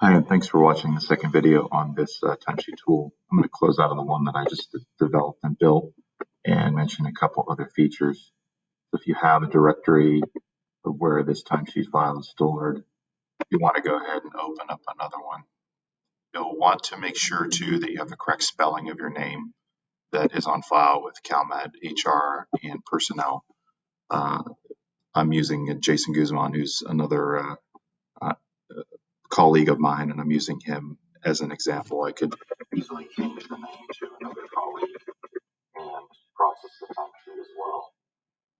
Hi, and thanks for watching the second video on this timesheet tool. I'm going to close out of the one that I just developed and built and mention a couple other features. So if you have a directory of where this timesheet file is stored, you want to go ahead and open up another one. You'll want to make sure too that you have the correct spelling of your name that is on file with CalMed HR and personnel. I'm using Jason Guzman, who's another uh, colleague of mine, and I'm using him as an example. I could easily change the name to another colleague and process the timesheet as well.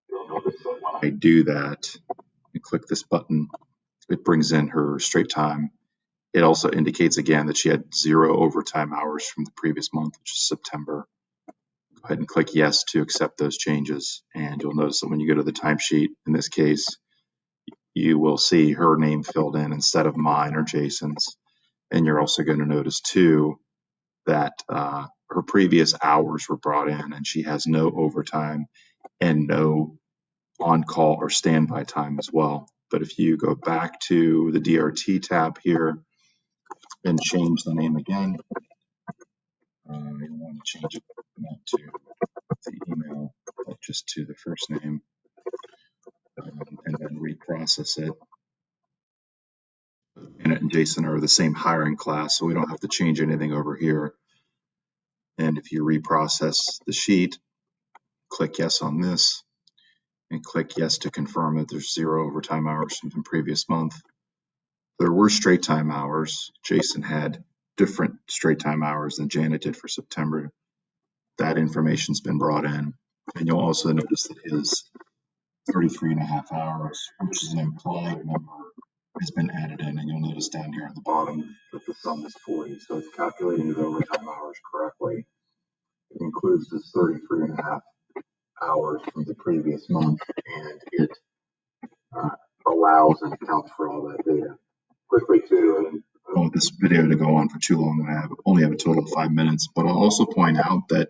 You'll notice that when I do that and click this button, it brings in her straight time. It also indicates again that she had 0 overtime hours from the previous month, which is September. Go ahead and click yes to accept those changes. And you'll notice that when you go to the timesheet, in this case, you will see her name filled in instead of mine or Jason's. And you're also going to notice too that her previous hours were brought in and she has no overtime and no on-call or standby time as well. But if you go back to the DRT tab here and change the name again, you want to change it not to the email, but just to the first name, and then reprocess it. Janet and Jason are the same hiring class, so we don't have to change anything over here. And if you reprocess the sheet, click yes on this and click yes to confirm that there's 0 overtime hours from the previous month. There were straight time hours. Jason had different straight time hours than Janet did for September. That information's been brought in. And you'll also notice that his 33 and a half hours, which is an implied number, has been added in. And you'll notice down here at the bottom that the sum is 40. So it's calculating his overtime hours correctly. It includes his 33 and a half hours from the previous month, and it allows and accounts for all that data. Quickly too, and I don't want this video to go on for too long, and I only have a total of 5 minutes, but I'll also point out that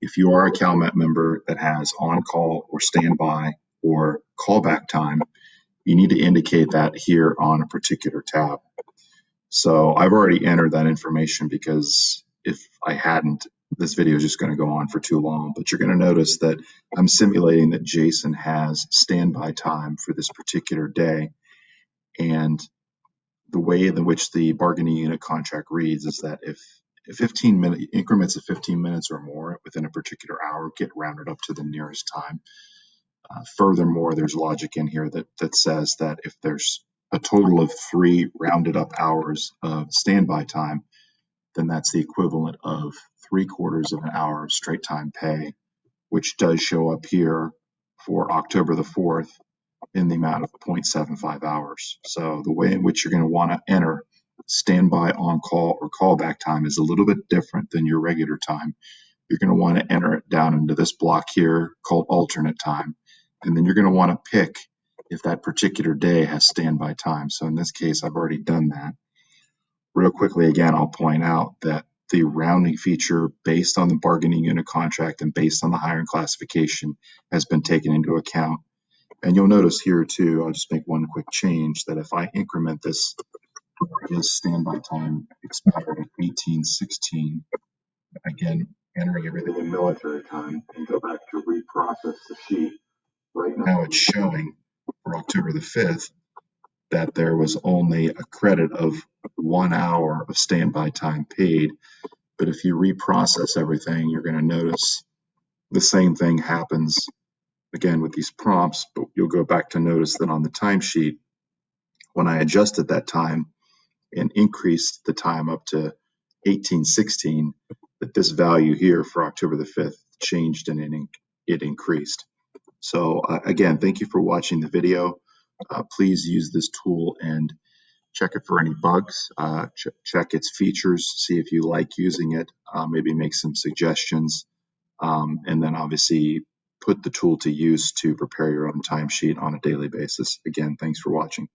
if you are a CalMet member that has on-call or standby or callback time, you need to indicate that here on a particular tab. So I've already entered that information because if I hadn't, this video is just going to go on for too long. But you're going to notice that I'm simulating that Jason has standby time for this particular day. And the way in which the bargaining unit contract reads is that if 15-minute increments of 15 minutes or more within a particular hour get rounded up to the nearest time. Furthermore, there's logic in here that says that if there's a total of 3 rounded up hours of standby time, then that's the equivalent of 3/4 of an hour of straight time pay, which does show up here for October the 4th in the amount of 0.75 hours. So the way in which you're going to want to enter standby, on-call, or callback time is a little bit different than your regular time. You're going to want to enter it down into this block here called alternate time. And then you're going to want to pick if that particular day has standby time. So in this case, I've already done that. Real quickly, again, I'll point out that the rounding feature based on the bargaining unit contract and based on the hiring classification has been taken into account. And you'll notice here too, I'll just make one quick change, that if I increment this, his standby time expired at 18:16, again, entering everything in military time, and go back to reprocess the sheet. Right now it's showing for October the 5th that there was only a credit of 1 hour of standby time paid. But if you reprocess everything, you're going to notice the same thing happens again with these prompts, but you'll go back to notice that on the timesheet, when I adjusted that time and increased the time up to 18:16, that this value here for October the 5th changed and it increased. So again, thank you for watching the video. Please use this tool and check it for any bugs, check its features, see if you like using it, maybe make some suggestions, and then obviously put the tool to use to prepare your own timesheet on a daily basis. Again, thanks for watching.